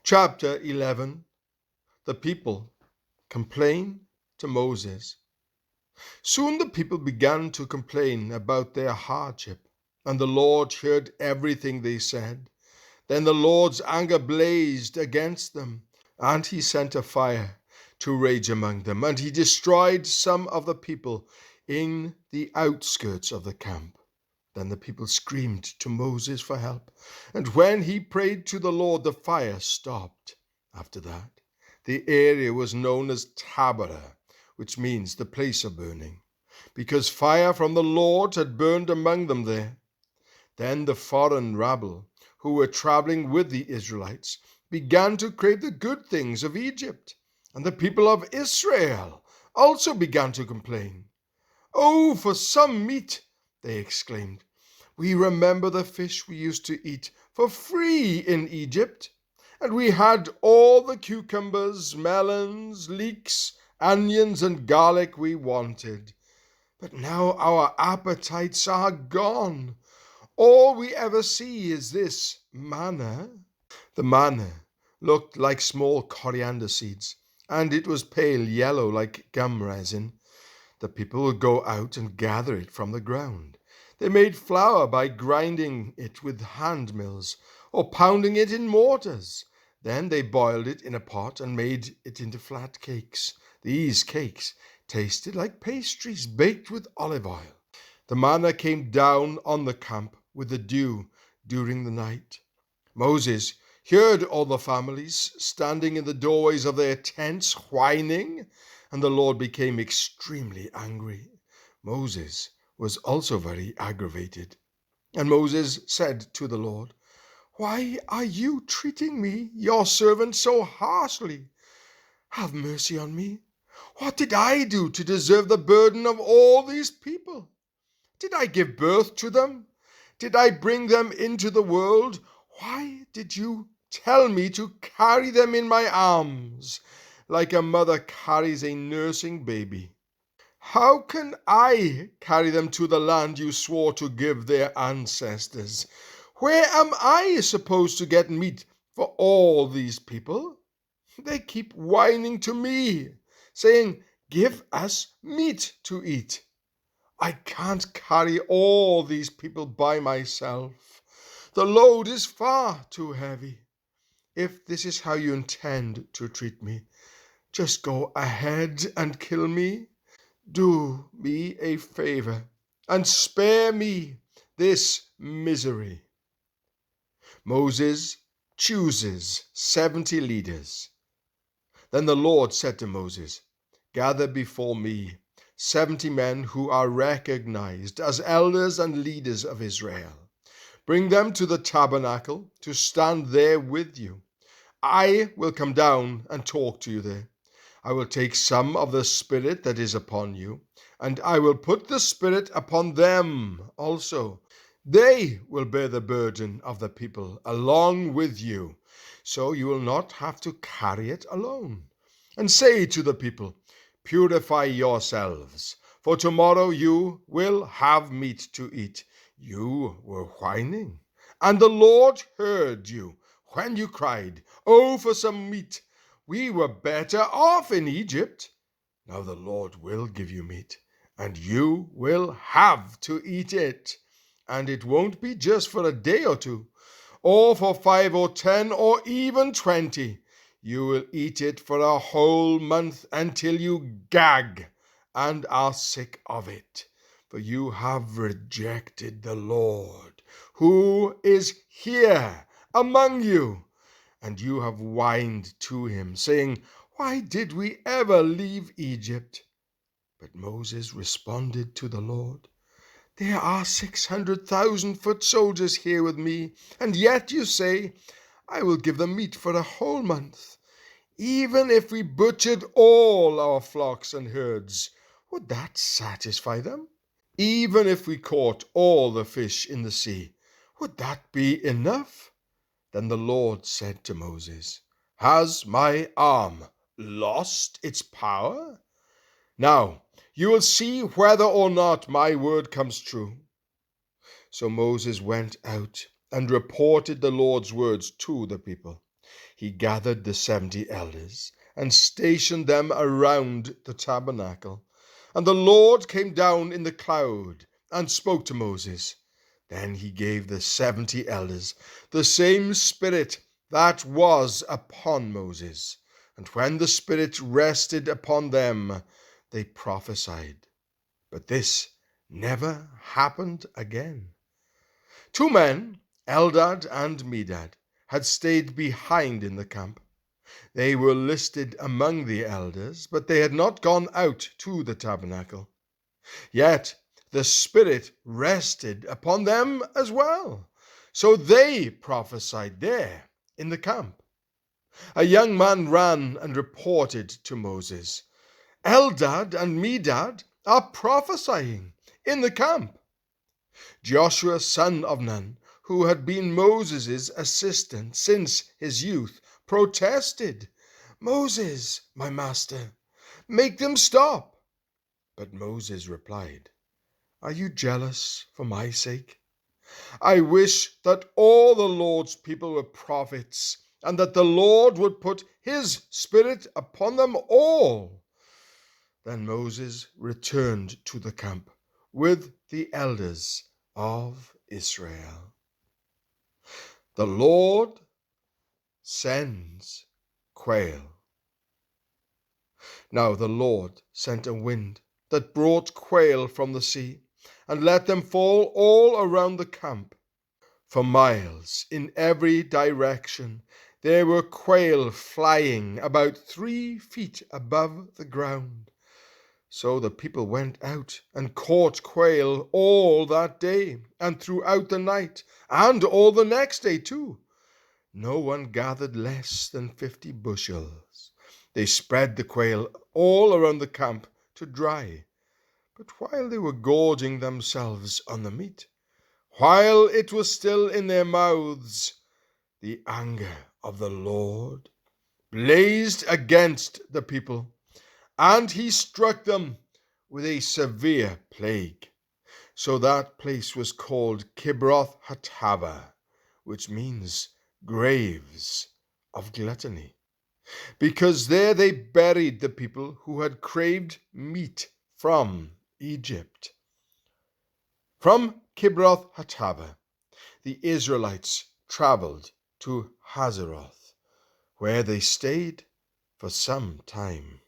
Chapter 11. The people complain to Moses. Soon the people began to complain about their hardship, and the Lord heard everything they said. Then the Lord's anger blazed against them, and he sent a fire to rage among them, and he destroyed some of the people in the outskirts of the camp. Then the people screamed to Moses for help, and when he prayed to the Lord, the fire stopped. After that, the area was known as Taberah, which means the place of burning, because fire from the Lord had burned among them there. Then the foreign rabble who were traveling with the Israelites began to crave the good things of Egypt, and the people of Israel also began to complain. "Oh, for some meat!" they exclaimed. "We remember the fish we used to eat for free in Egypt, and we had all the cucumbers, melons, leeks, onions, and garlic we wanted. But now our appetites are gone. All we ever see is this manna." The manna looked like small coriander seeds, and it was pale yellow like gum resin. The people would go out and gather it from the ground. They made flour by grinding it with hand mills or pounding it in mortars. Then they boiled it in a pot and made it into flat cakes. These cakes tasted like pastries baked with olive oil. The manna came down on the camp with the dew during the night. Moses heard all the families standing in the doorways of their tents whining, and the Lord became extremely angry. Moses was also very aggravated. And Moses said to the Lord, "Why are you treating me, your servant, so harshly? Have mercy on me. What did I do to deserve the burden of all these people? Did I give birth to them? Did I bring them into the world? Why did you tell me to carry them in my arms, like a mother carries a nursing baby? How can I carry them to the land you swore to give their ancestors? Where am I supposed to get meat for all these people? They keep whining to me, saying, 'Give us meat to eat.' I can't carry all these people by myself. The load is far too heavy. If this is how you intend to treat me, just go ahead and kill me. Do me a favor and spare me this misery." Moses chooses 70 leaders. Then the Lord said to Moses, "Gather before me 70 men who are recognized as elders and leaders of Israel. Bring them to the tabernacle to stand there with you. I will come down and talk to you there. I will take some of the Spirit that is upon you, and I will put the Spirit upon them also. They will bear the burden of the people along with you, so you will not have to carry it alone. And say to the people, 'Purify yourselves, for tomorrow you will have meat to eat.' You were whining, and the Lord heard you when you cried, 'Oh, for some meat! We were better off in Egypt.' Now the Lord will give you meat, and you will have to eat it. And it won't be just for a day or two, or for 5 or 10 or even 20. You will eat it for a whole month until you gag and are sick of it. For you have rejected the Lord, who is here among you, and you have whined to him, saying, 'Why did we ever leave Egypt?' But Moses responded to the Lord, 'There are 600,000 foot soldiers here with me, and yet you say, I will give them meat for a whole month. Even if we butchered all our flocks and herds, would that satisfy them? Even if we caught all the fish in the sea, would that be enough?' Then the Lord said to Moses, 'Has my arm lost its power? Now you will see whether or not my word comes true.' So Moses went out and reported the Lord's words to the people. He gathered the 70 elders and stationed them around the tabernacle. And the Lord came down in the cloud and spoke to Moses. Then he gave the 70 elders the same spirit that was upon Moses. And when the Spirit rested upon them, they prophesied. But this never happened again. 2 men, Eldad and Medad, had stayed behind in the camp. They were listed among the elders, but they had not gone out to the tabernacle. Yet the Spirit rested upon them as well. So they prophesied there in the camp. A young man ran and reported to Moses, Eldad and Medad are prophesying in the camp. Joshua, son of Nun, who had been Moses' assistant since his youth, protested, Moses, my master, make them stop. But Moses replied, Are you jealous for my sake? I wish that all the Lord's people were prophets, and that the Lord would put his Spirit upon them all. Then Moses returned to the camp with the elders of Israel. The Lord sends quail. Now the Lord sent a wind that brought quail from the sea, and let them fall all around the camp. For miles in every direction there were quail flying about 3 feet above the ground. So the people went out and caught quail all that day and throughout the night, and all the next day too. No one gathered less than 50 bushels. They spread the quail all around the camp to dry. But while they were gorging themselves on the meat, while it was still in their mouths, the anger of the Lord blazed against the people, and he struck them with a severe plague. So that place was called Kibroth Hattaavah, which means graves of gluttony, because there they buried the people who had craved meat from Egypt. From Kibroth Hattaavah, the Israelites traveled to Hazeroth, where they stayed for some time.